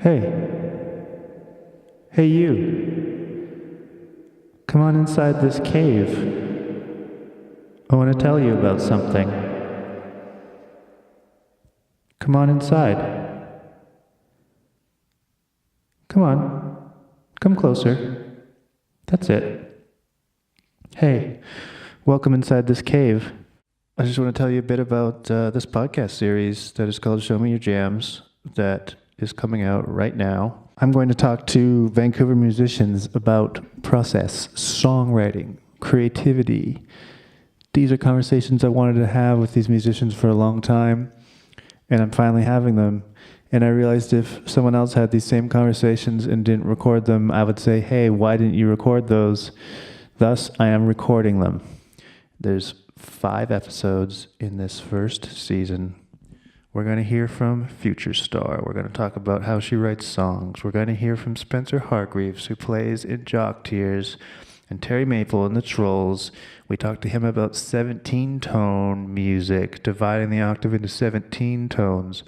Hey. Hey, you. Come on inside this cave. I want to tell you about something. Come on inside. Come on. Come closer. That's it. Hey, welcome inside this cave. I just want to tell you a bit about this podcast series that is called Show Me Your Jams that is coming out right now. I'm going to talk to Vancouver musicians about process, songwriting, creativity. These are conversations I wanted to have with these musicians for a long time, and I'm finally having them. And I realized if someone else had these same conversations and didn't record them, I would say, hey, why didn't you record those? Thus, I am recording them. There's 5 episodes in this first season. We're going to hear from Future Star. We're going to talk about how she writes songs. We're going to hear from Spencer Hargreaves, who plays in Jock Tears, and Terry Maple and the Trolls. We talked to him about 17-tone music, dividing the octave into 17 tones.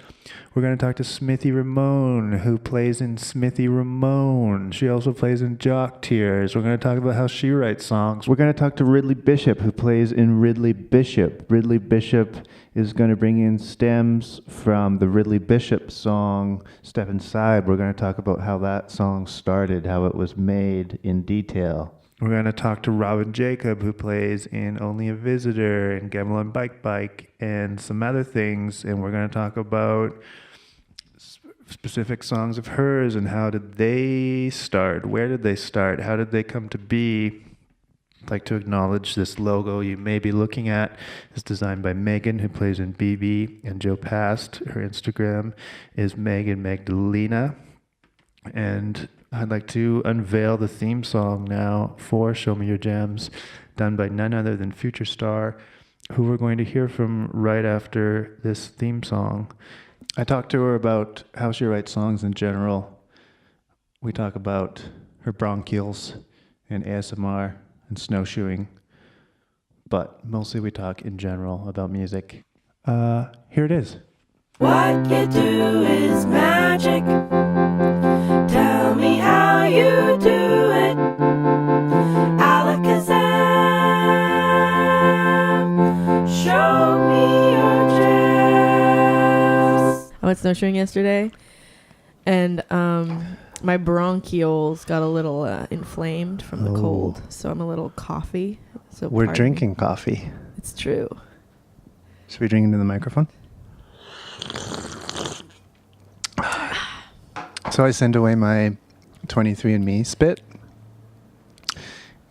We're going to talk to Smithy Ramone, who plays in Smithy Ramone. She also plays in Jock Tears. We're going to talk about how she writes songs. We're going to talk to Ridley Bishop, who plays in Ridley Bishop. Ridley Bishop is going to bring in stems from the Ridley Bishop song, Step Inside. We're going to talk about how that song started, how it was made in detail. We're going to talk to Robin Jacob, who plays in Only a Visitor and Gamble on Bike, and some other things. And we're going to talk about specific songs of hers and how did they start? Where did they start? How did they come to be? I'd like to acknowledge this logo you may be looking at is designed by Megan, who plays in BB, and Joe Past. Her Instagram is Megan Magdalena. And I'd like to unveil the theme song now for Show Me Your Jams, done by none other than Future Star, who we're going to hear from right after this theme song. I talked to her about how she writes songs in general. We talk about her bronchioles and ASMR and snowshoeing, but mostly we talk in general about music. Here it is. What you do is magic. Tell me how you do it. Alakazam, show me your jams. I went snowshoeing yesterday, and my bronchioles got a little inflamed from the cold, so I'm a little coffee. So we're drinking coffee. It's true. Should we drink into the microphone? So I sent away my 23andMe spit.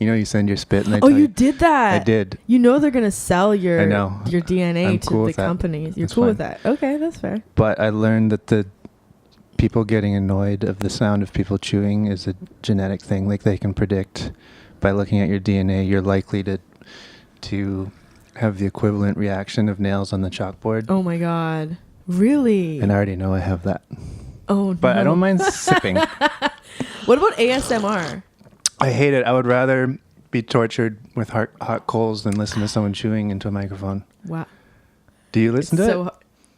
You know, you send your spit and they tell you did that. I did. You know they're going to sell your DNA I'm to cool the with that. companies. You're That's cool fine. with that. Okay, that's fair. But I learned that the people getting annoyed of the sound of people chewing is a genetic thing. Like they can predict by looking at your DNA, you're likely to have the equivalent reaction of nails on the chalkboard. Oh my God. Really? And I already know I have that. Oh, no. But I don't mind sipping. What about ASMR? I hate it. I would rather be tortured with hot coals than listen to someone chewing into a microphone. Wow. Do you listen to it?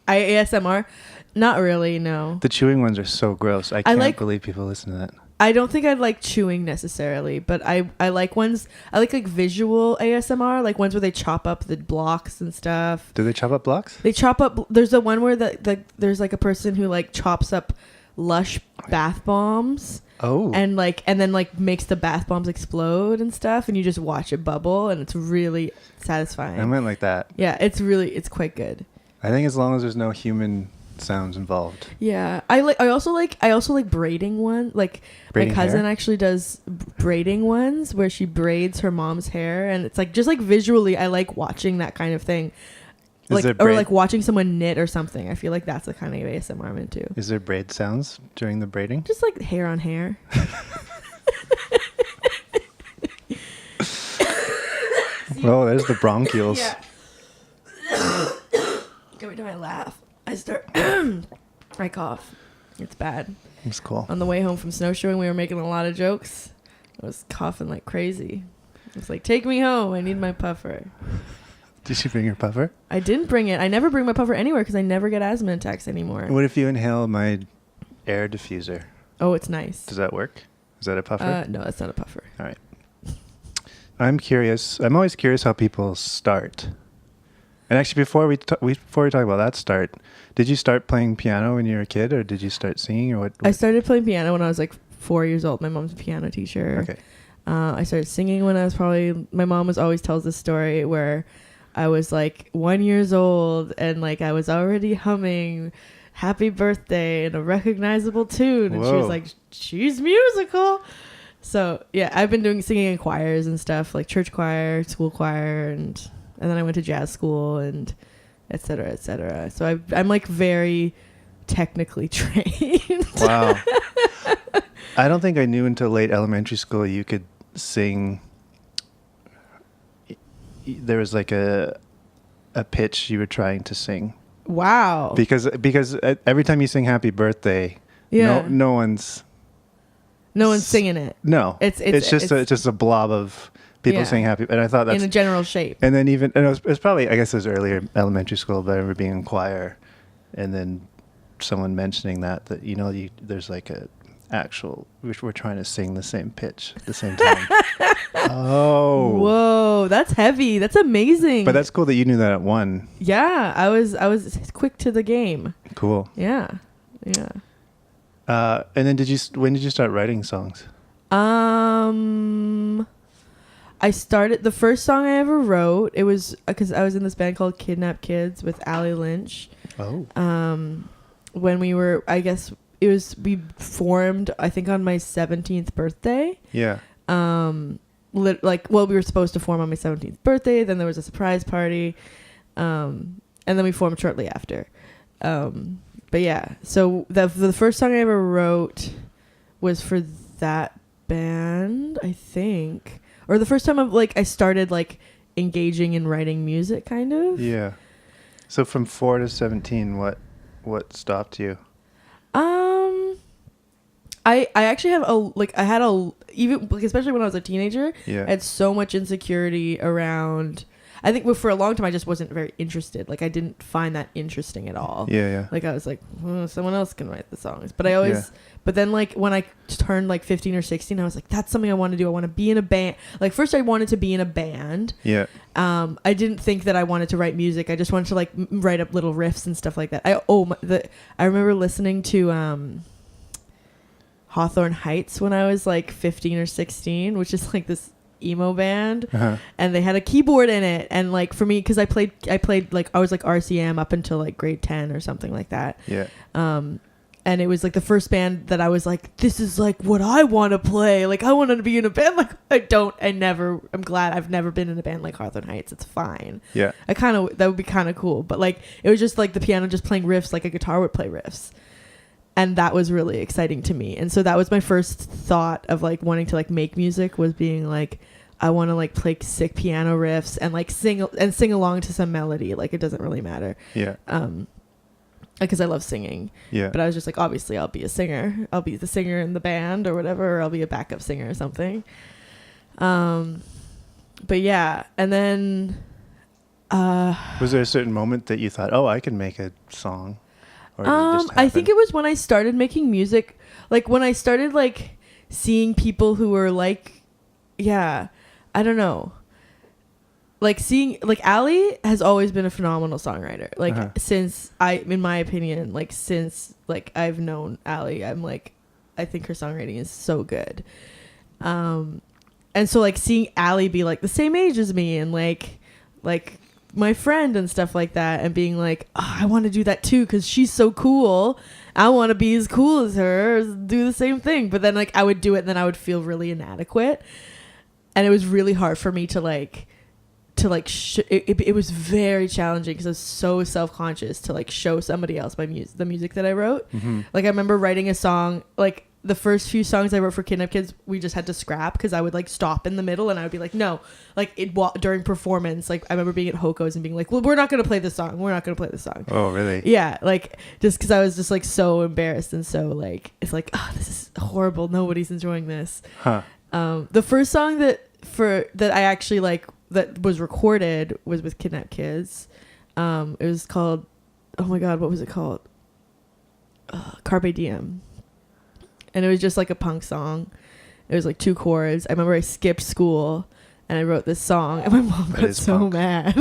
ASMR? Not really, no. The chewing ones are so gross. I can't believe people listen to that. I don't think I'd like chewing necessarily, but I like ones, I like visual ASMR, like ones where they chop up the blocks and stuff. Do they chop up blocks? They chop up, there's the one where there's like a person who like chops up Lush bath bombs. Oh. And then makes the bath bombs explode and stuff, and you just watch it bubble, and it's really satisfying. I went like that. Yeah, it's quite good. I think as long as there's no human sounds involved. Yeah, I also like braiding one. Like braiding my cousin hair? Actually does braiding ones where she braids her mom's hair, and it's like just like visually, I like watching that kind of thing. Or like watching someone knit or something. I feel like that's the kind of ASMR I'm into. Is there braid sounds during the braiding? Just like hair on hair. Oh, there's the bronchioles. Yeah. Every time I laugh, I cough. It's bad. It's cool. On the way home from snowshoeing, we were making a lot of jokes. I was coughing like crazy. I was like, take me home. I need my puffer. Did you bring your puffer? I didn't bring it. I never bring my puffer anywhere because I never get asthma attacks anymore. What if you inhale my air diffuser. Oh, it's nice. Does that work? Is that a puffer? No, that's not a puffer. All right. I'm curious. I'm always curious how people start. And actually, before we talk about that start, did you start playing piano when you were a kid, or did you start singing, or what? I started playing piano when I was like 4 years old. My mom's a piano teacher. Okay. I started singing when I was my mom always tells this story where I was like 1 year old and like I was already humming Happy Birthday in a recognizable tune. And she was like, she's musical. So yeah, I've been singing in choirs and stuff, like church choir, school choir, and then I went to jazz school and et cetera, et cetera. So I'm like very technically trained. Wow. I don't think I knew until late elementary school you could sing. There was like a pitch you were trying to sing. Wow. Because every time you sing Happy Birthday, no one's singing it. No. It's just a blob of people saying happy, and I thought that's in a general shape. And then it was probably, I guess it was earlier elementary school, but I remember being in choir and then someone mentioning that there's like a actual, we're trying to sing the same pitch at the same time. Oh. Whoa, that's heavy. That's amazing. But that's cool that you knew that at 1. Yeah, I was quick to the game. Cool. Yeah. And then when did you start writing songs? I started, the first song I ever wrote, it was because I was in this band called Kidnap Kids with Allie Lynch. Oh. When we were, I guess we formed, I think on my 17th birthday. Yeah. We were supposed to form on my 17th birthday. Then there was a surprise party. And then we formed shortly after. But yeah, so the first song I ever wrote was for that band, I think. Or the first time I started like engaging in writing music, kind of. Yeah. So from 4 to 17, what stopped you? I actually have especially when I was a teenager, I had so much insecurity around. I think for a long time I just wasn't very interested. Like I didn't find that interesting at all. Yeah. Like I was like, someone else can write the songs. But but then like when I turned like 15 or 16, I was like, that's something I want to do. I want to be in a band. Like first I wanted to be in a band. Yeah. I didn't think that I wanted to write music. I just wanted to like write up little riffs and stuff like that. I remember listening to Hawthorne Heights when I was like 15 or 16, which is like this emo band, and they had a keyboard in it, and like for me, because I played like I was like RCM up until like grade 10 or something like that. And it was like the first band that I was like, this is like what I want to play. Like I wanted to be in a band. Like I'm glad I've never been in a band like Hawthorne Heights. It's fine. Yeah. That would be kind of cool. But like, it was just like the piano just playing riffs like a guitar would play riffs. And that was really exciting to me. And so that was my first thought of like wanting to like make music, was being like, I want to like play sick piano riffs and like sing along to some melody. Like it doesn't really matter. Yeah. Because I love singing. Yeah. But I was just like, obviously I'll be a singer. I'll be the singer in the band or whatever, or I'll be a backup singer or something. But yeah. And then was there a certain moment that you thought, oh, I can make a song? I think it was when I started making music, like when I started like seeing people who were like, I don't know, like seeing like Allie has always been a phenomenal songwriter. Like since in my opinion, like since like I've known Allie, I'm like, I think her songwriting is so good. And so like seeing Allie be like the same age as me and like my friend and stuff like that, and being like, oh, I want to do that too because she's so cool. I want to be as cool as her, do the same thing. But then like I would do it and then I would feel really inadequate, and it was really hard for me to it was very challenging because I was so self-conscious to like show somebody else the music that I wrote. Like I remember writing a song, like the first few songs I wrote for Kidnap Kids, we just had to scrap because I would like stop in the middle and I would be like, no, like during performance, like I remember being at Hoko's and being like, well, we're not going to play this song. Oh, really? Yeah. Like just because I was just like so embarrassed, and so like, it's like, oh, this is horrible. Nobody's enjoying this. The first song that I actually like that was recorded was with Kidnap Kids. It was called, oh my God, what was it called? Carpe Diem. and it was just like a punk song. It was like 2 chords. I remember I skipped school and I wrote this song, and my mom got so mad.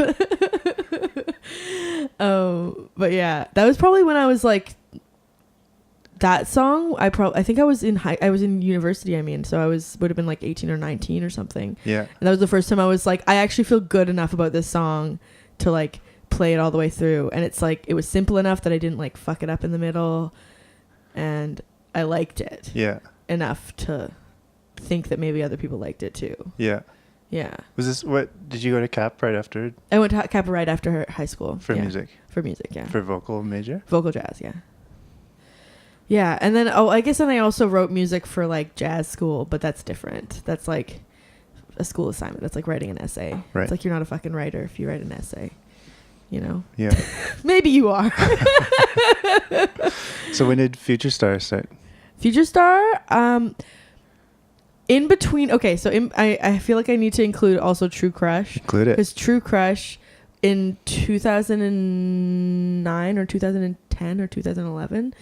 But yeah, that was probably when I was like, that song. I think I was in university. I mean, so would have been like 18 or 19 or something. Yeah. And that was the first time I was like, I actually feel good enough about this song to like play it all the way through. And it's like, it was simple enough that I didn't like fuck it up in the middle, and I liked it. Yeah. Enough to think that maybe other people liked it too. Yeah. Yeah. Was this what? Did you go to Cap right after? I went to Cap right after high school. For music. For music, yeah. For vocal major. Vocal jazz, yeah. Yeah, and then I guess then I also wrote music for like jazz school, but that's different. That's like a school assignment. That's like writing an essay. Right. It's like you're not a fucking writer if you write an essay. You know? Yeah. Maybe you are. So when did Future Star start? Future Star, in between. Okay, so I feel like I need to include also True Crush. Include it. Because True Crush in 2009 or 2010 or 2011,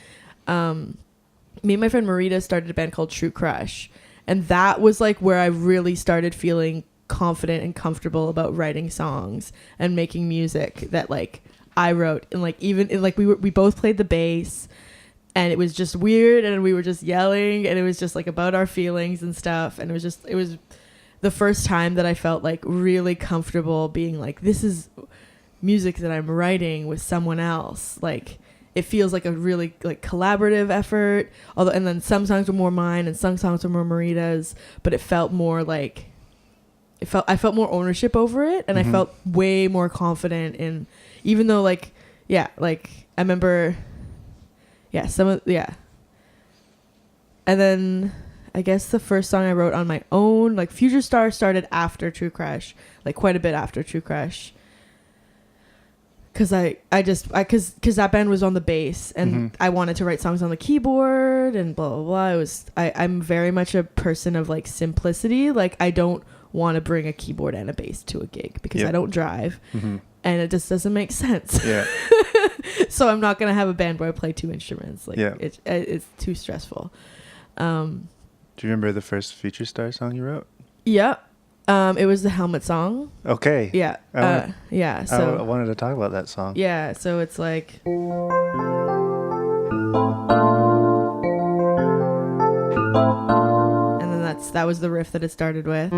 me and my friend Marita started a band called True Crush, and that was like where I really started feeling confident and comfortable about writing songs and making music that like I wrote, and like even in, like we both played the bass, and it was just weird, and we were just yelling, and it was just like about our feelings and stuff, and it was the first time that I felt like really comfortable being like, this is music that I'm writing with someone else. Like, it feels like a really like collaborative effort. Although, and then some songs were more mine and some songs were more Marita's, but it felt more like, I felt more ownership over it, and I felt way more confident in, even though like, yeah, like I remember, yeah, and then I guess the first song I wrote on my own, like Future Star, started after True Crush, like quite a bit after True Crush. Cause cause that band was on the bass, and I wanted to write songs on the keyboard and blah, blah, blah. I'm very much a person of like simplicity. Like I don't want to bring a keyboard and a bass to a gig because I don't drive, and it just doesn't make sense. Yeah. So I'm not going to have a band where I play 2 instruments. Like it's too stressful. Do you remember the first Future Star song you wrote? Yeah. It was the Helmet song. Okay. Yeah. Yeah. So I wanted to talk about that song. Yeah. So it's like. And then that was the riff that it started with.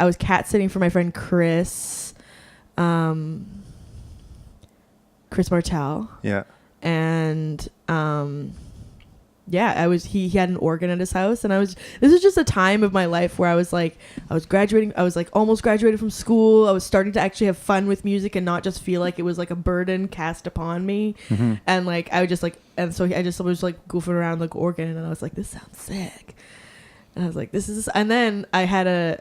I was cat sitting for my friend Chris Martell. Yeah. And he had an organ at his house, and this was just a time of my life where I was like graduating. I was like almost graduated from school. I was starting to actually have fun with music and not just feel like it was like a burden cast upon me. And like I would just like, and so I just was like goofing around like organ, and I was like, this sounds sick. And I was like, this is, and then I had a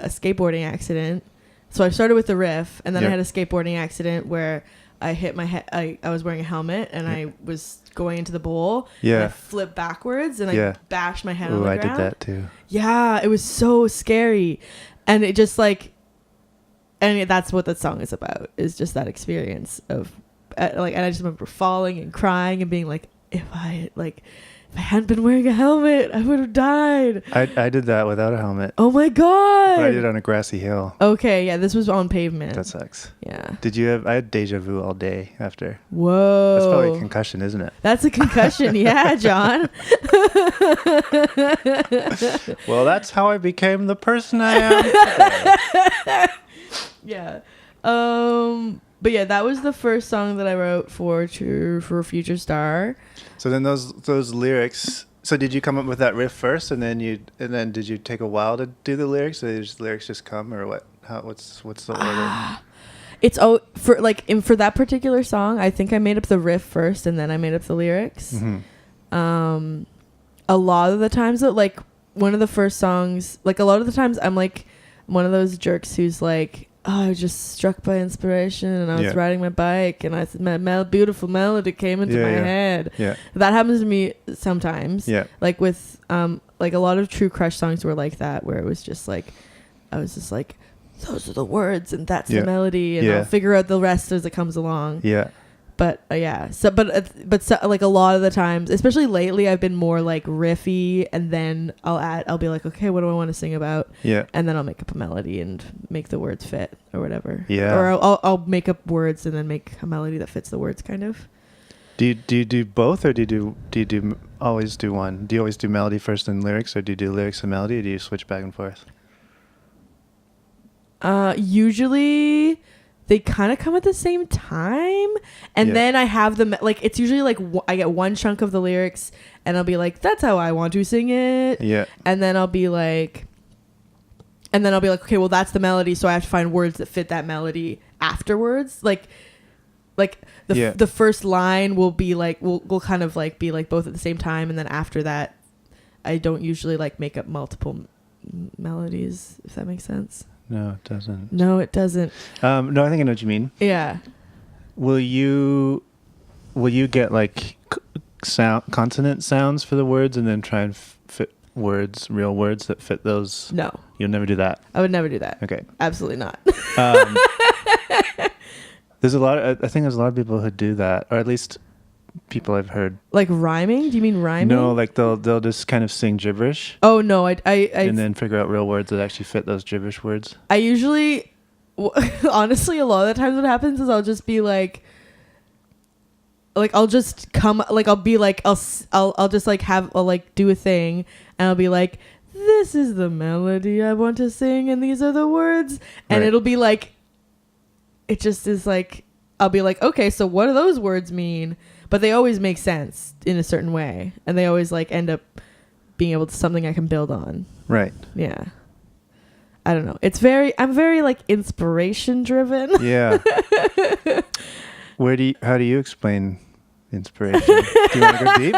skateboarding accident. So I started with the riff, and then I had a skateboarding accident where I hit my head. I was wearing a helmet, and I was going into the bowl. Yeah. And I flipped backwards, and I bashed my head on the ground. I did that too. Yeah, it was so scary. And it just like, and that's what that song is about, is just that experience of and I just remember falling and crying and being like, if I hadn't been wearing a helmet, I would have died. I did that without a helmet. Oh my God. But I did it on a grassy hill. Okay, yeah, this was on pavement. That sucks. Yeah. I had deja vu all day after. Whoa. That's probably a concussion, isn't it? That's a concussion, yeah, John. Well, that's how I became the person I am today. Yeah. But yeah, that was the first song that I wrote for Future Star. So then those lyrics. So did you come up with that riff first, and then did you take a while to do the lyrics? Or did the lyrics just come, or what? What's the order? It's for that particular song, I think I made up the riff first, and then I made up the lyrics. a lot of the times that like one of the first songs, like a lot of the times I'm like one of those jerks who's like, oh, I was just struck by inspiration and I was riding my bike and beautiful melody came into my head. Yeah. That happens to me sometimes. Yeah. Like with like a lot of True Crush songs were like that, where it was just like, I was just like, those are the words and that's the melody, and I'll figure out the rest as it comes along. Yeah. But but like a lot of the times, especially lately, I've been more like riffy, and then I'll be like, okay, what do I want to sing about? Yeah. And then I'll make up a melody and make the words fit or whatever. Yeah. Or I'll make up words and then make a melody that fits the words, kind of. Do you do both, or do you always do one? Do you always do melody first and lyrics, or do you do lyrics and melody, or do you switch back and forth? Usually they kind of come at the same time, and then I have them like, it's usually like I get one chunk of the lyrics and I'll be like, that's how I want to sing it. Yeah. And then I'll be like, okay, well that's the melody, so I have to find words that fit that melody afterwards. Like the first line will be like, we'll kind of like be like both at the same time, and then after that I don't usually like make up multiple melodies, if that makes sense. No, it doesn't. No, it doesn't. No, I think I know what you mean. Yeah. Will you get like consonant sounds for the words and then try and fit real words that fit those? No. You'll never do that? I would never do that. Okay. Absolutely not. I think there's a lot of people who do that, or at least people I've heard. Like rhyming? Do you mean rhyming? No, like they'll just kind of sing gibberish. Oh no, I and then figure out real words that actually fit those gibberish words. I usually, honestly, a lot of the times what happens is I'll just be like I'll just come, like I'll be like, I'll just like I'll like do a thing, and I'll be like, this is the melody I want to sing, and these are the words, and it'll be like, it just is like, I'll be like, okay, so what do those words mean? But they always make sense in a certain way, and they always like end up being able to something I can build on. Right. Yeah. I don't know. I'm very like inspiration driven. Yeah. How do you explain inspiration? Do you want to go deep?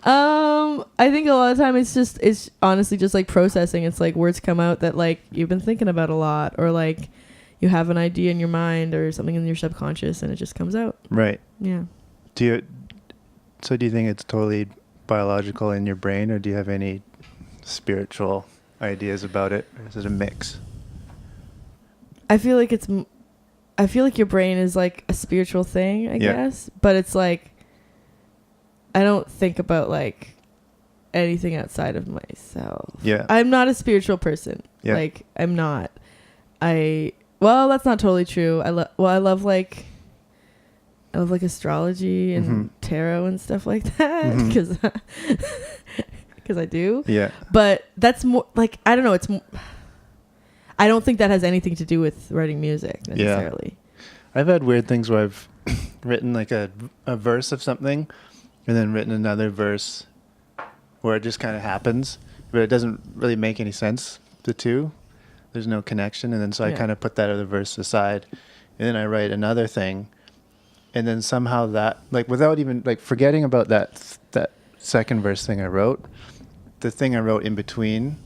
I think a lot of the time it's honestly just like processing. It's like words come out that like you've been thinking about a lot, or like you have an idea in your mind or something in your subconscious, and it just comes out. Right. Yeah. Do you think it's totally biological in your brain, or do you have any spiritual ideas about it? Or is it a mix? I feel like your brain is like a spiritual thing, I guess, but it's like, I don't think about like anything outside of myself. Yeah. I'm not a spiritual person. Yeah. Like I'm not. Well, that's not totally true. I love like astrology and tarot and stuff like that, because I do. Yeah. But that's more like, I don't know. I don't think that has anything to do with writing music necessarily. Yeah. I've had weird things where I've written like a verse of something, and then written another verse where it just kind of happens, but it doesn't really make any sense, the two. There's no connection, and then so I kind of put that other verse aside, and then I write another thing, and then somehow that, like without even like forgetting about that second verse thing I wrote, the thing I wrote in between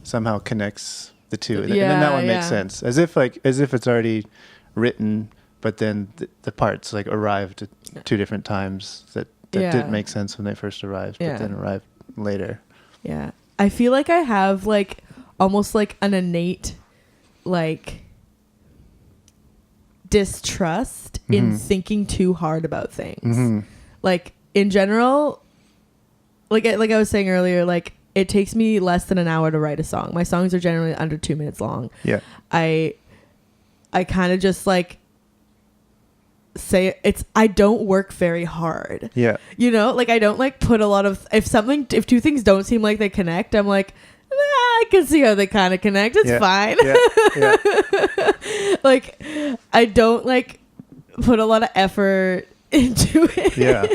somehow connects the two, and then that one makes sense, as if it's already written, but then the parts like arrived at two different times that didn't make sense when they first arrived, but then arrived later. Yeah, I feel like I have like almost like an innate like distrust in thinking too hard about things. Like in general, like I was saying earlier, like it takes me less than an hour to write a song. My songs are generally under 2 minutes long. Yeah. I kind of just like say I don't work very hard. Yeah. You know, like I don't like put a lot of, if two things don't seem like they connect, I'm like, I can see how they kind of connect. It's fine. Yeah. Like, I don't like put a lot of effort into it. Yeah.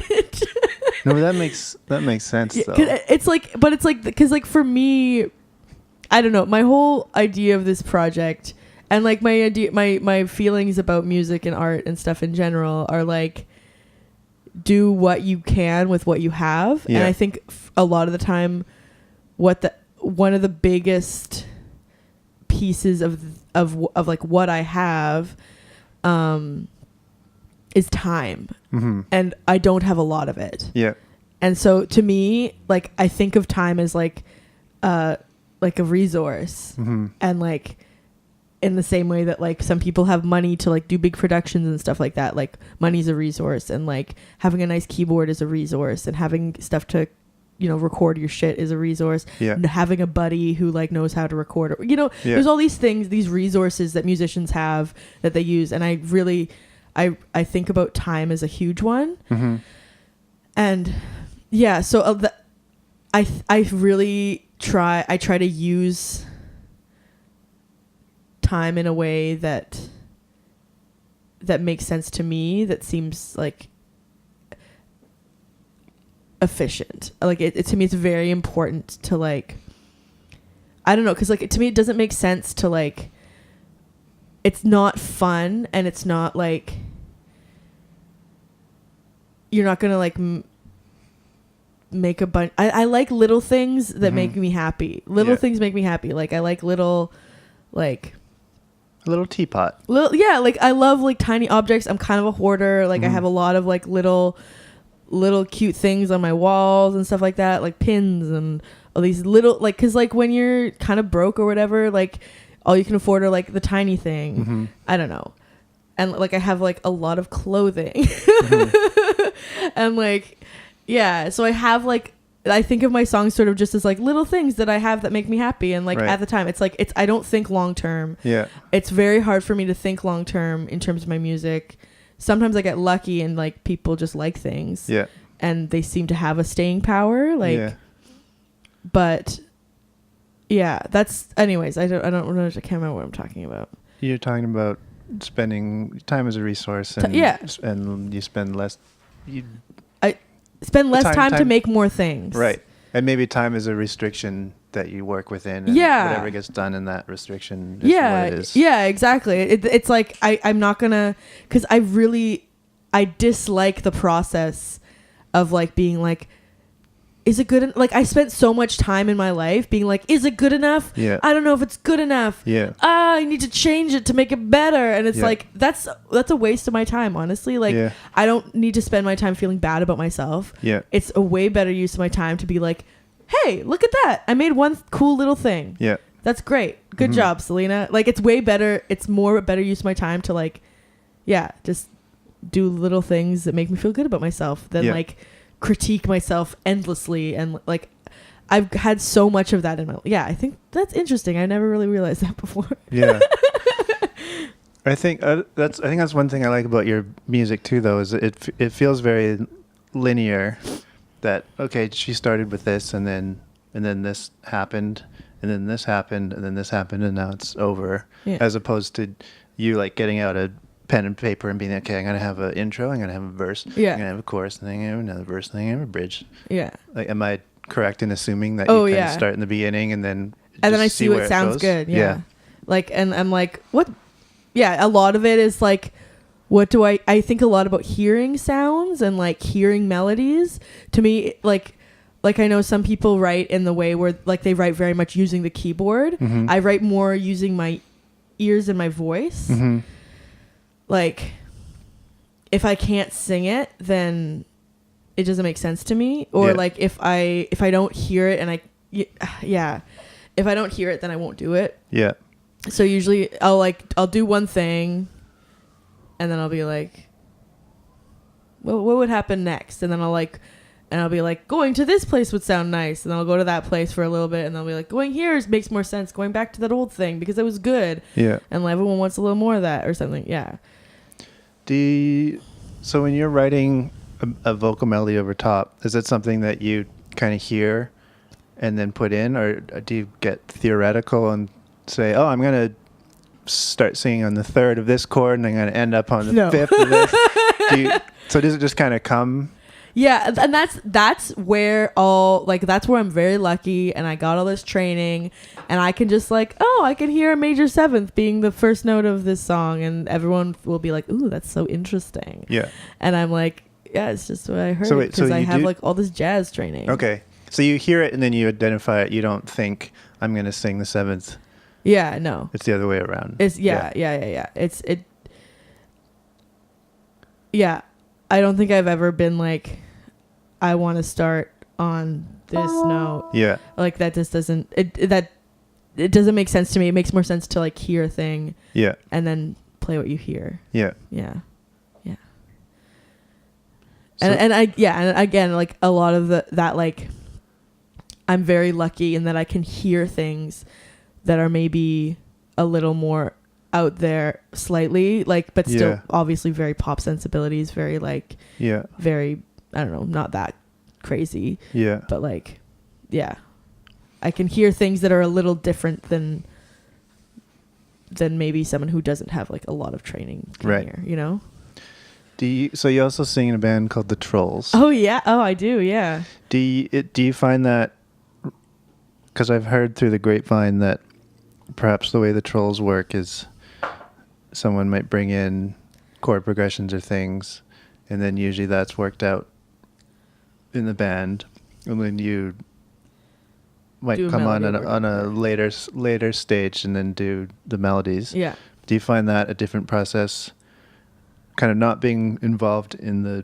No, that makes sense though. It's like, because like for me, I don't know, my whole idea of this project and like my feelings about music and art and stuff in general are like, do what you can with what you have. And I think a lot of the time one of the biggest pieces of like what I have is time. And I don't have a lot of it. And so to me, like, I think of time as like a resource. And like in the same way that like some people have money to like do big productions and stuff like that, like money's a resource, and like having a nice keyboard is a resource, and having stuff to, you know, record your shit is a resource. And having a buddy who like knows how to record, or, you know, there's all these things, these resources that musicians have that they use. And I really, I think about time as a huge one. And yeah, so I really try to use time in a way that makes sense to me, that seems like efficient. Like it to me, it's very important to like, I don't know, because like to me it doesn't make sense to like, it's not fun, and it's not like, you're not gonna like make a bunch. I like little things that make me happy. Little things make me happy. Like I like little, like a little teapot. Like I love like tiny objects. I'm kind of a hoarder. Like I have a lot of like little cute things on my walls and stuff like that, like pins and all these little, like, because like when you're kind of broke or whatever, like all you can afford are like the tiny thing. I don't know. And like I have like a lot of clothing. And like, yeah, so I have like, I think of my songs sort of just as like little things that I have that make me happy. And like at the time, it's like, I don't think long term. It's very hard for me to think long term in terms of my music. Sometimes I get lucky and like people just like things. And they seem to have a staying power. Like, but yeah, that's, anyways, I can't remember what I'm talking about. You're talking about spending time as a resource, and and you spend less. I spend less time to make more things. Right. And maybe time is a restriction that you work within, and whatever gets done in that restriction is what it is. Yeah, exactly. It's like I'm not gonna, because I dislike the process of like being like, is it good? Like I spent so much time in my life being like, is it good enough? I don't know if it's good enough. I need to change it to make it better. And it's like, that's a waste of my time, honestly. Like I don't need to spend my time feeling bad about myself. It's a way better use of my time to be like, hey, look at that. I made one cool little thing. That's great. Good job, Selena. Like it's way better. It's more better use of my time to like, just do little things that make me feel good about myself than like critique myself endlessly. And like I've had so much of that in my I think that's interesting. I never really realized that before. I think that's one thing I like about your music too, though, is it feels very linear. That okay, she started with this, and then this happened, and then this happened, and then this happened, and now it's over. As opposed to you like getting out a pen and paper and being like, okay, I'm gonna have an intro, I'm gonna have a verse, I'm gonna have a chorus, and then I'm gonna have another verse, and then I'm gonna have a bridge. Like, am I correct in assuming that you kind of start in the beginning and then I see what sounds good? Like, and I'm like, what? A lot of it is like, what do I think a lot about hearing sounds and like hearing melodies. To me, like I know some people write in the way where like they write very much using the keyboard. I write more using my ears and my voice. Like if I can't sing it, then it doesn't make sense to me. Or like if I don't hear it, and if I don't hear it, then I won't do it. So usually I'll do one thing, and then I'll be like, well, what would happen next? And then I'll be like, going to this place would sound nice. And then I'll go to that place for a little bit, and I'll be like, going here makes more sense. Going back to that old thing because it was good. And everyone wants a little more of that or something. So when you're writing a vocal melody over top, is it something that you kind of hear and then put in, or do you get theoretical and say, oh, I'm going to start singing on the third of this chord and I'm going to end up on the fifth of this? So does it just kind of come? And that's where that's where I'm very lucky, and I got all this training, and I can just like, I can hear a major seventh being the first note of this song, and everyone will be like, ooh, that's so interesting. And I'm like, Yeah, it's just what I heard. So wait, because I have like all this jazz training. Okay. So you hear it and then you identify it. You don't think, I'm going to sing the seventh. Yeah, no. It's the other way around. It's yeah. Yeah. I don't think I've ever been like, I want to start on this note. Yeah. Like that just doesn't, it doesn't make sense to me. It makes more sense to like hear a thing. Yeah. And then play what you hear. Yeah. Yeah. Yeah. So, and again, like a lot of that, like, I'm very lucky in that I can hear things that are maybe a little more out there slightly, like, but still obviously very pop sensibilities, very like, very, I don't know, not that crazy. Yeah. But like, yeah, I can hear things that are a little different than maybe someone who doesn't have like a lot of training can hear, you know? So you also sing in a band called the Trolls. Oh yeah. Oh, I do. Yeah. Do you find that, because I've heard through the grapevine that perhaps the way the Trolls work is someone might bring in chord progressions or things, and then usually that's worked out in the band, and then you might come on a later stage and then do the melodies. Yeah. Do you find that a different process, kind of not being involved in the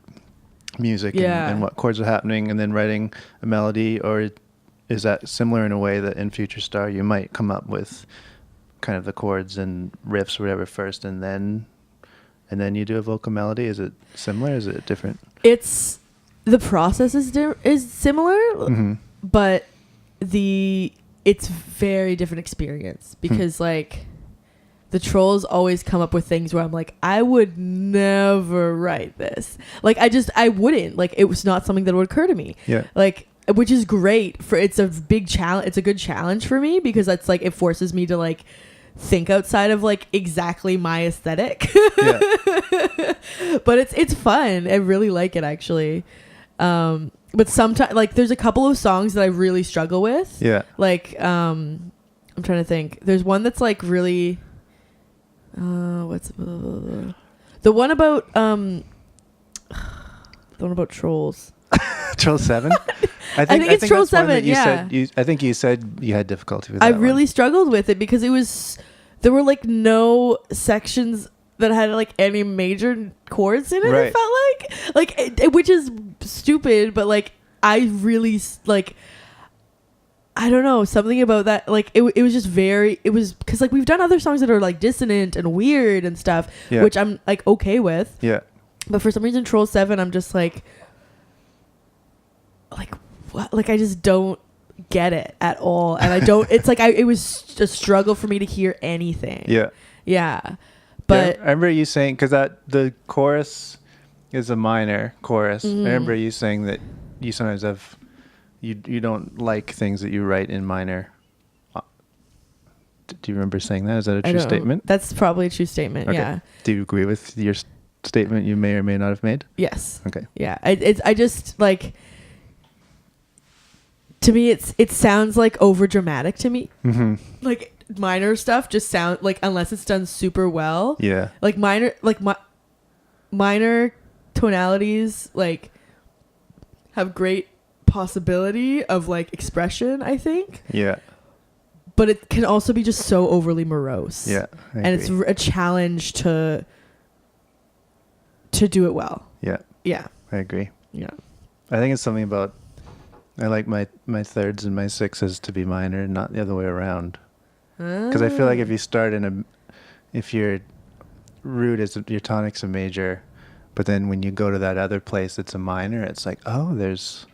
music and what chords are happening and then writing a melody, or is that similar in a way that in Future Star you might come up with kind of the chords and riffs or whatever first and then you do a vocal melody? Is it similar? Is it different? It's the process is similar, but it's very different experience because like the Trolls always come up with things where I'm like, I would never write this. Like I wouldn't, like it was not something that would occur to me. Yeah. Like, which is great it's a big challenge. It's a good challenge for me because that's like, it forces me to like think outside of like exactly my aesthetic. Yeah. But it's fun. I really like it actually. But sometimes like there's a couple of songs that I really struggle with. Yeah. Like, I'm trying to think. There's one that's like really, the one about Trolls. Trolls 7? I think it's Trolls 7. Yeah. I think you said you had difficulty with that. I really struggled with it because there were like no sections that had like any major chords in it. Right. It felt like which is stupid, but like I really like, I don't know, something about that. Like it was just because like we've done other songs that are like dissonant and weird and stuff, which I'm like okay with. Yeah. But for some reason, Trolls 7, I'm just like what? Like I just don't get it at all, and I don't. It's like it was a struggle for me to hear anything. Yeah. Yeah. But I remember you saying, because the chorus is a minor chorus. I remember you saying that you sometimes have you don't like things that you write in minor. Do you remember saying that? Is that a true statement? That's probably a true statement. Okay. Yeah. Do you agree with your statement you may or may not have made? Yes. Okay. Yeah. I just like, to me it sounds like over dramatic to me. Like minor stuff just sound like, unless it's done super well. Yeah. Like minor tonalities like have great possibility of like expression, I think. Yeah. But it can also be just so overly morose. Yeah. And it's a challenge to do it well. Yeah. Yeah. I agree. Yeah. I think it's something about, I like my thirds and my sixes to be minor, not the other way around. Because I feel like if you start if your root is, your tonic's a major, but then when you go to that other place it's a minor, it's like, oh, there's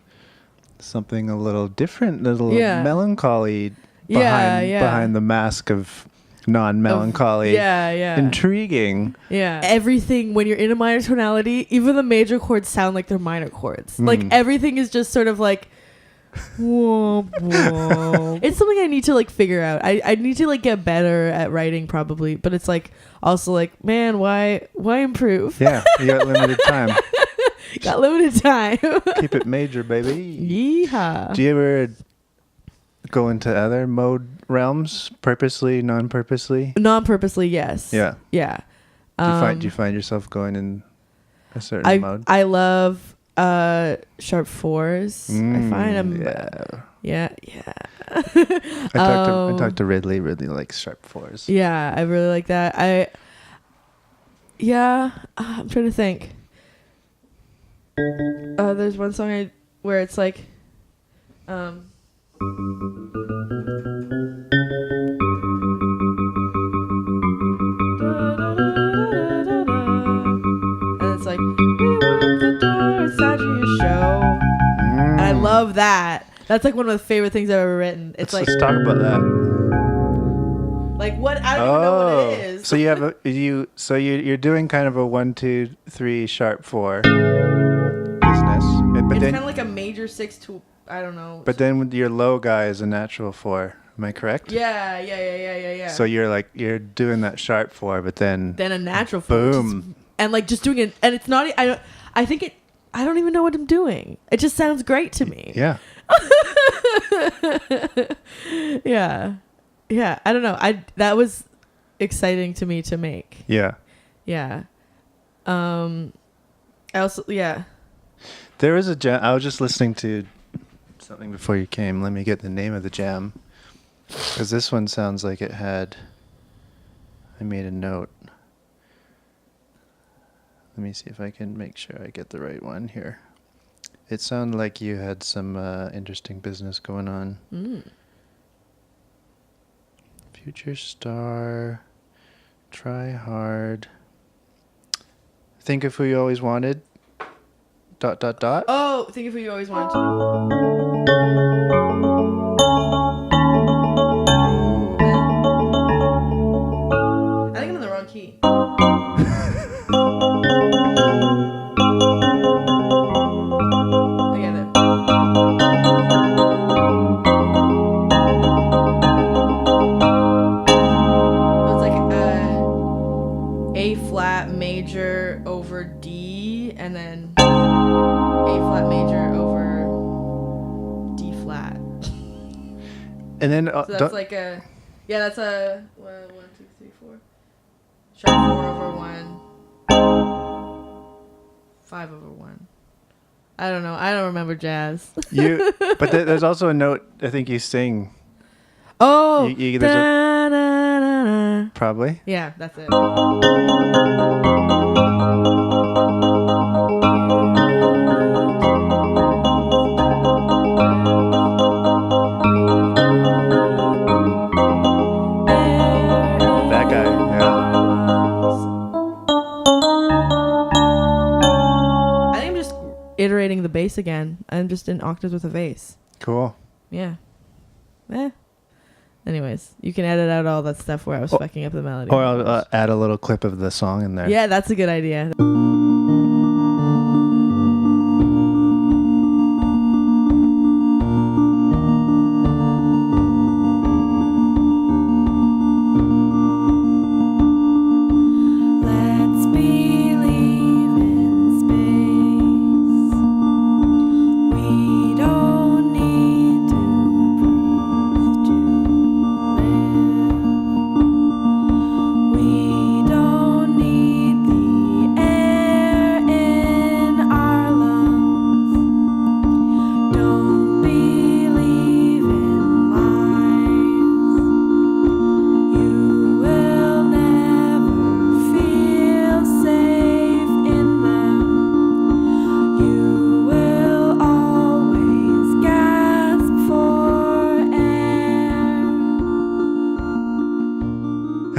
something a little different, a little melancholy behind the mask of non-melancholy. Intriguing. Yeah. Everything, when you're in a minor tonality, even the major chords sound like they're minor chords. Like everything is just sort of like, whoa, whoa. It's something I need to like figure out. I need to like get better at writing probably, but it's like also like, man, why improve? Yeah, you got limited time. Got limited time. Keep it major, baby. Yeehaw. Do you ever go into other mode realms, purposely, non-purposely? Non-purposely, yes. Yeah. Yeah. Do you find yourself going in a certain mode. I love sharp 4s. I find them. Yeah. I talked to Ridley. Ridley likes sharp 4s. Yeah, I really like that. I'm trying to think. There's one song where it's like, and it's like, we want the door inside your show. And I love that. That's like one of the favorite things I've ever written. It's let's talk about that. Like what? I don't even know what it is. So you have you're doing kind of a 1, 2, 3 sharp 4 business, but it's then kind of like a major 6 to I don't know. But then your low guy is a natural 4. Am I correct? Yeah. So you're doing that sharp 4, but then a natural 4. Boom. And like just doing it, and it's not. I don't even know what I'm doing. It just sounds great to me. Yeah. Yeah. I don't know. That was exciting to me to make. Yeah. I also There was a jam. I was just listening to something before you came. Let me get the name of the jam, because this one sounds like it had. I made a note. Let me see if I can make sure I get the right one here. It sounded like you had some interesting business going on. Future Star, Try Hard, Think of Who You Always Wanted, ... Oh, Think of Who You Always Wanted. I think I'm in the wrong key. I get it. It's like A flat major over D, and then A flat major over D flat. And then So that's like a, that's a 1, 2, 3, 4. Sharp 4 over 1. 5 over 1. I don't know. I don't remember jazz. But there's also a note. I think you sing. Oh, Probably. Yeah, that's it. That guy. Yeah. I think I'm just iterating the bass again. I'm just in octaves with a bass. Cool. Yeah. Anyways, you can edit out all that stuff where I was fucking up the melody. Or I'll add a little clip of the song in there. Yeah, that's a good idea.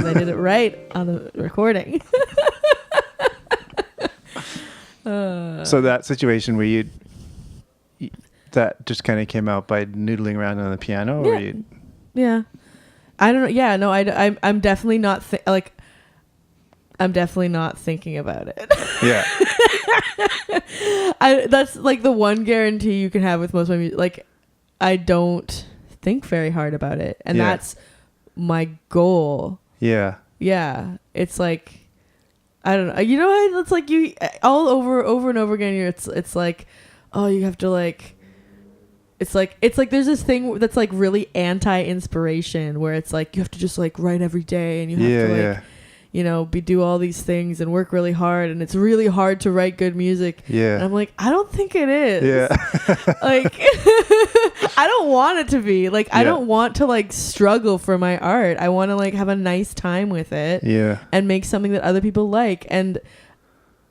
I did it right on the recording. So that situation where that just kind of came out by noodling around on the piano, or Yeah, I don't know. Yeah, no, I'm definitely not I'm definitely not thinking about it. Yeah. That's like the one guarantee you can have with most of my music. Like, I don't think very hard about it, and that's my goal. Yeah. Yeah, it's like, I don't know. You know how it's like you all over and over again. It's like, oh, you have to like. It's like there's this thing that's like really anti-inspiration where it's like you have to just like write every day and you have to like do all these things and work really hard, and it's really hard to write good music. Yeah. And I'm like, I don't think it is. Yeah. Like, I don't want it to be. Like, I don't want to, like, struggle for my art. I want to, like, have a nice time with it. Yeah. And make something that other people like. And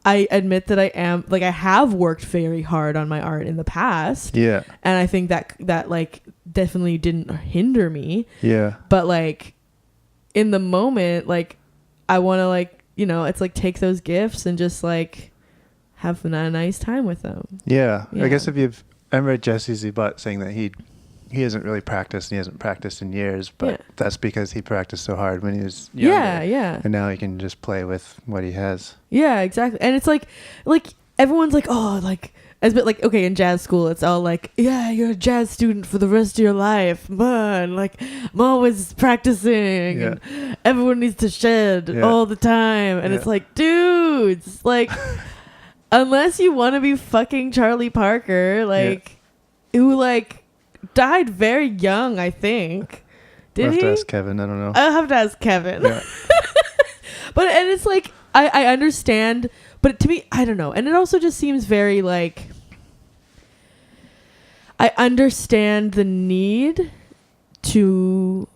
I admit that I have worked very hard on my art in the past. Yeah. And I think that like definitely didn't hinder me. Yeah. But like in the moment, like I want to like, it's like take those gifts and just like have a nice time with them. Yeah. I guess I remember Jesse Zebot saying that he hasn't really practiced and he hasn't practiced in years, but that's because he practiced so hard when he was younger. Yeah, yeah. And now he can just play with what he has. Yeah, exactly. And it's like everyone's like, oh, like, as but like, okay, in jazz school, it's all like, yeah, you're a jazz student for the rest of your life. Man, like, I'm always practicing. And everyone needs to shed all the time. And it's like, dudes, like, unless you want to be fucking Charlie Parker, like, who, like, died very young, I think. Did he? I'll have to ask Kevin. I don't know. I'll have to ask Kevin. Yeah. And it's like, I understand, but to me, I don't know. And it also just seems very like, I understand the need to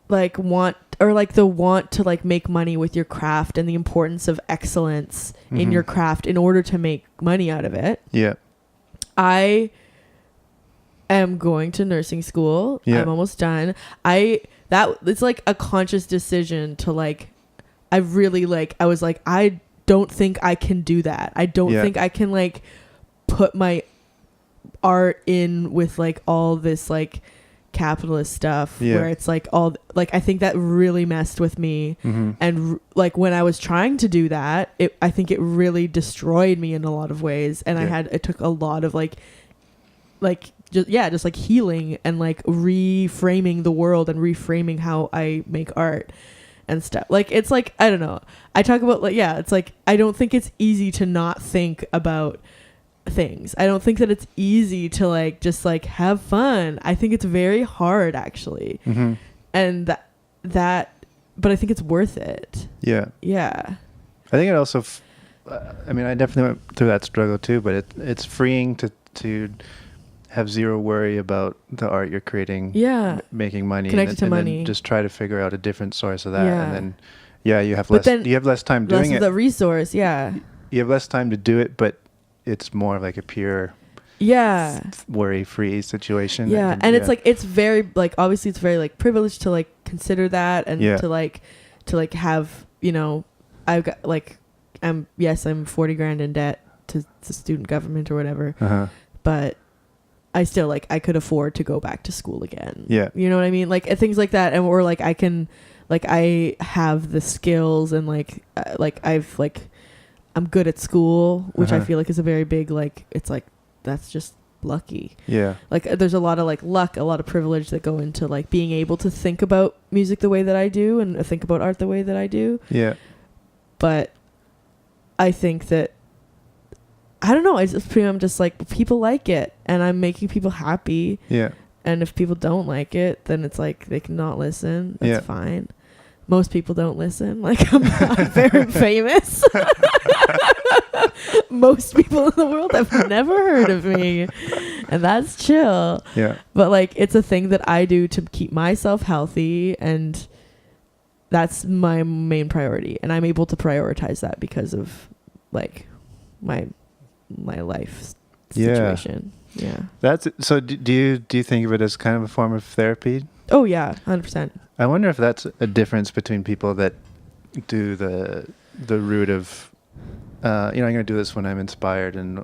like want to like make money with your craft and the importance of excellence in your craft in order to make money out of it. Yeah. I am going to nursing school. Yeah. I'm almost done. It's like a conscious decision to like, I was like, I don't think I can do that. I don't think I can like put my art in with like all this like capitalist stuff where it's like all like, I think that really messed with me. And like when I was trying to do that, I think it really destroyed me in a lot of ways. And it took a lot of like just like healing and like reframing the world and reframing how I make art and stuff. Like, it's like, I don't know. I talk about like, it's like, I don't think it's easy to not think about things. I don't think that it's easy to like, just like have fun. I think it's very hard actually. And that, but I think it's worth it. Yeah. Yeah. I think it also, I mean, I definitely went through that struggle too, but it's freeing to have zero worry about the art you're creating, making money, connected to money, then just try to figure out a different source of that, and then you have less time doing it. Less of the resource, you have less time to do it, but it's more of like a pure worry-free situation. And it's like, it's very like, obviously it's very like privileged to like consider that and to like have, I've got like, I'm 40 grand in debt to student government or whatever, but I still like, I could afford to go back to school again. Yeah. You know what I mean? Like things like that. Or like I can, like I have the skills and like I've like, I'm good at school, which I feel like is a very big, like, it's like, that's just lucky. Yeah. Like there's a lot of like luck, a lot of privilege that go into like being able to think about music the way that I do and think about art the way that I do. Yeah. But I think that, I don't know. I'm just like, people like it and I'm making people happy. Yeah. And if people don't like it, then it's like, they can not listen. That's fine. Most people don't listen. Like, I'm not very famous. Most people in the world have never heard of me. And that's chill. Yeah. But like, it's a thing that I do to keep myself healthy. And that's my main priority. And I'm able to prioritize that because of like my life situation. Yeah. That's so. Do you think of it as kind of a form of therapy? Oh yeah, 100%. I wonder if that's a difference between people that do the route of, I'm going to do this when I'm inspired, and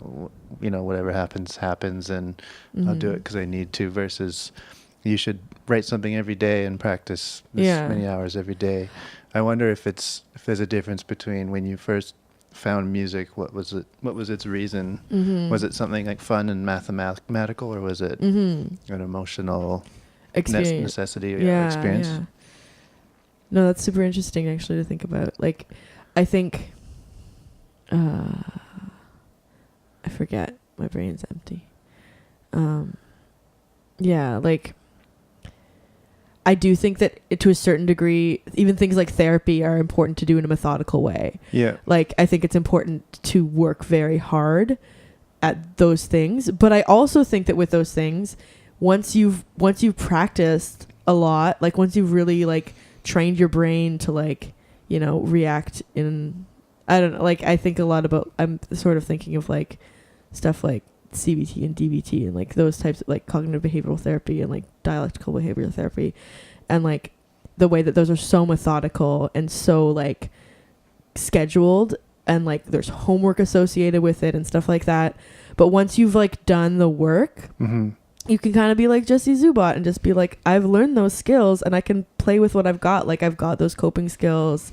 whatever happens, and I'll do it because I need to. Versus, you should write something every day and practice this many hours every day. I wonder if there's a difference between when you first found music, what was its reason? Was it something like fun and mathematical, or was it an emotional necessity or experience? Yeah. No, that's super interesting actually to think about. Like, I think I forget, my brain's empty. Like I do think that to a certain degree, even things like therapy are important to do in a methodical way. Yeah. Like, I think it's important to work very hard at those things. But I also think that with those things, once you've practiced a lot, like once you've really like trained your brain to like, you know, react in, I don't know, like I think a lot about, I'm sort of thinking of like stuff like CBT and DBT and like those types of like cognitive behavioral therapy and like dialectical behavioral therapy, and like the way that those are so methodical and so like scheduled, and like there's homework associated with it and stuff like that. But once you've like done the work, you can kind of be like Jesse Zubot and just be like, I've learned those skills and I can play with what I've got. Like I've got those coping skills.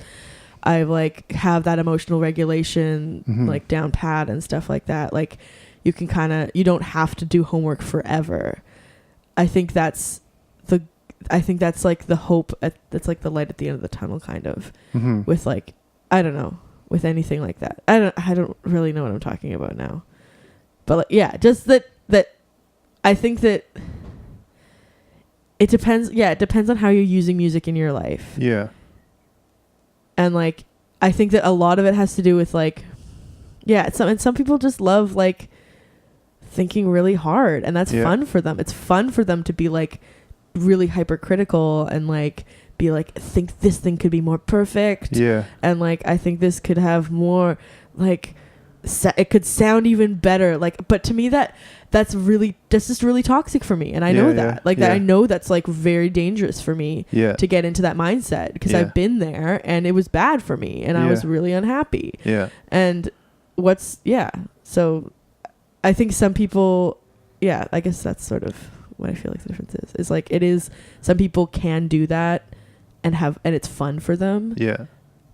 I like have that emotional regulation like down pat and stuff like that. Like you can kind of, you don't have to do homework forever. I think that's like the hope that's like the light at the end of the tunnel kind of with like, I don't know, with anything like that. I don't really know what I'm talking about now, but like, yeah, just that I think that it depends. Yeah. It depends on how you're using music in your life. Yeah. And like, I think that a lot of it has to do with like, yeah, some people just love like thinking really hard, and that's fun for them. It's fun for them to be like really hypercritical and like be like, think this thing could be more perfect. Yeah. And like, I think this could have more like, it could sound even better. Like, but to me that's just really toxic for me. And I know that that I know that's like very dangerous for me to get into that mindset, because I've been there and it was bad for me and I was really unhappy. Yeah. And so I think some people, I guess that's sort of what I feel like the difference is like, it is, some people can do that and it's fun for them. Yeah.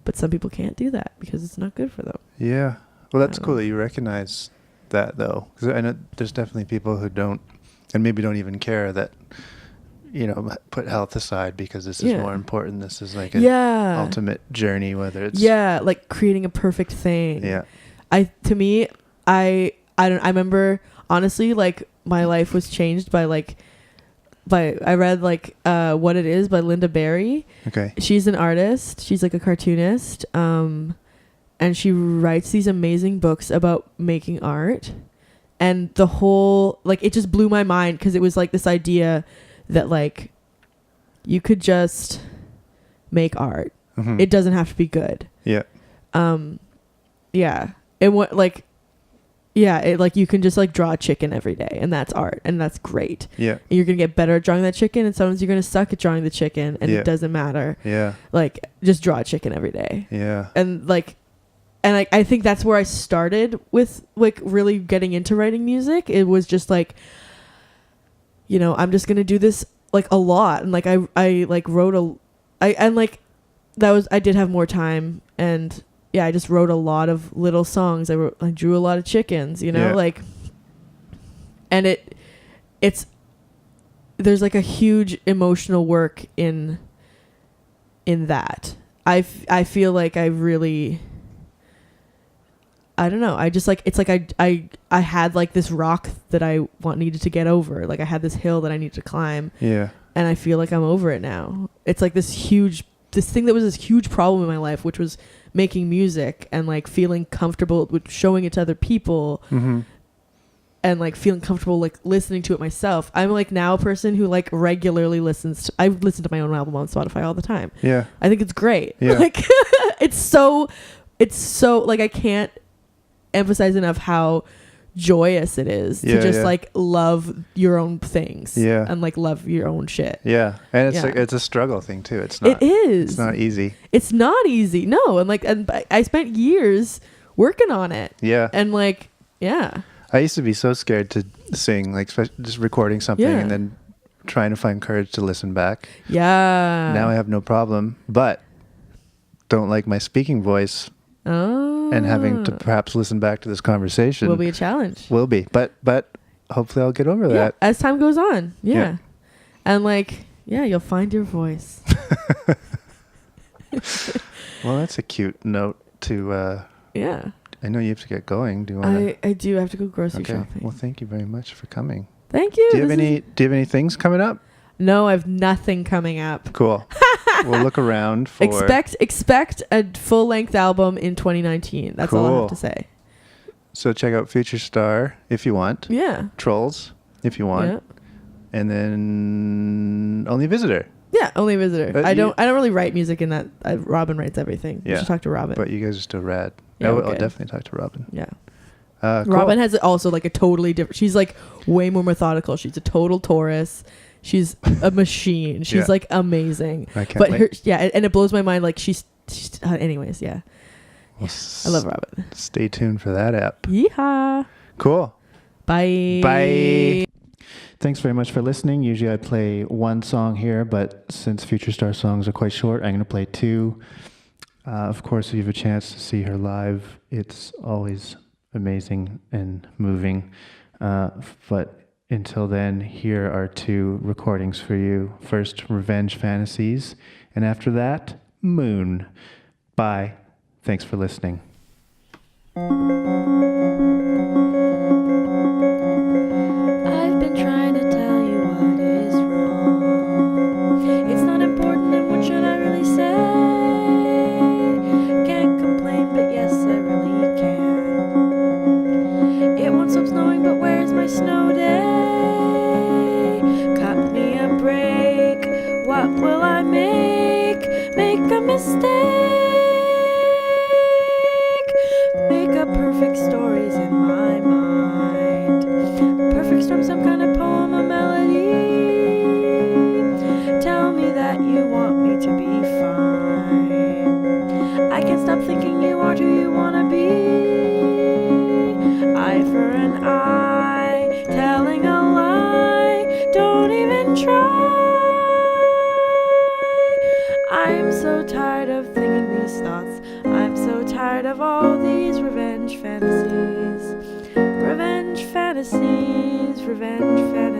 But some people can't do that because it's not good for them. Yeah. Well, that's cool that you recognize that though. Because I know there's definitely people who don't, and maybe don't even care that, you know, put health aside because this is more important. This is like an ultimate journey, whether it's like creating a perfect thing. Yeah. I remember honestly, like my life was changed by I read like What It Is by Linda Berry. Okay. She's an artist. She's like a cartoonist. And she writes these amazing books about making art. And the whole, like, it just blew my mind, because it was like this idea that like you could just make art. It doesn't have to be good. Yeah. Yeah. And what like, yeah, it like you can just like draw a chicken every day and that's art and that's great. Yeah. And you're going to get better at drawing that chicken, and sometimes you're going to suck at drawing the chicken, and it doesn't matter. Yeah. Like just draw a chicken every day. Yeah. And like, and I think that's where I started with like really getting into writing music. It was just like, you know, I'm just going to do this like a lot. And like, I like wrote I did have more time, and I just wrote a lot of little songs. I drew a lot of chickens, you know, like, and it's, there's like a huge emotional work in that. I feel like I really, I don't know. I just like, it's like I had like this rock that I needed to get over. Like I had this hill that I needed to climb. Yeah. And I feel like I'm over it now. It's like this thing that was this huge problem in my life, which was making music and like feeling comfortable with showing it to other people. And like feeling comfortable like listening to it myself. I'm like now a person who like regularly I listen to my own album on Spotify all the time. Yeah. I think it's great. Yeah. Like it's so like I can't emphasize enough how joyous it is to just like love your own things and like love your own shit. Yeah. And it's like it's a struggle thing too. It's not it's not easy. It's not easy. No. And I spent years working on it. Yeah. And like I used to be so scared to sing, like just recording something and then trying to find courage to listen back. Yeah. Now I have no problem, but don't like my speaking voice. Oh. And having to perhaps listen back to this conversation will be a challenge. Will be, but hopefully I'll get over that as time goes on. Yeah. And like, you'll find your voice. Well, that's a cute note to. I know you have to get going. Do you want? I do have to go grocery shopping. Well, thank you very much for coming. Thank you. Do you have any things coming up? No, I have nothing coming up. Cool. We'll look around for... Expect a full-length album in 2019. That's all I have to say. So check out Future Star if you want. Yeah. Trolls if you want. Yeah. And then Only Visitor. Yeah, Only Visitor. I don't really write music in that. Robin writes everything. Yeah. You should talk to Robin. But you guys are still rad. Yeah, I'll definitely talk to Robin. Yeah. Cool. Robin has also like a totally different... She's like way more methodical. She's a total Taurus. She's a machine. She's like amazing. I can't wait. And it blows my mind. Like she's anyways, yeah. Well, I love Robin. Stay tuned for that app. Yeehaw. Cool. Bye. Bye. Thanks very much for listening. Usually I play one song here, but since Future Star songs are quite short, I'm going to play two. Of course, if you have a chance to see her live, it's always amazing and moving. But until then, here are two recordings for you. First, Revenge Fantasies, and after that, Moon. Bye. Thanks for listening. I've been trying to tell you what is wrong. It's not important, and what should I really say? Can't complain, but yes, I really can. It won't stop snowing, but where's my snow day? Cut me a break. What will I make? Make a mistake. Make up perfect stories in my mind. Perfect storm, some kind of poem, a melody. Tell me that you want me to be fine. I can't stop thinking you aren't who you wanna be. Eye for an eye, telling a lie. Don't even try. I'm so tired of thinking these thoughts. I'm so tired of all these revenge fantasies. Revenge fantasies, revenge fantasies.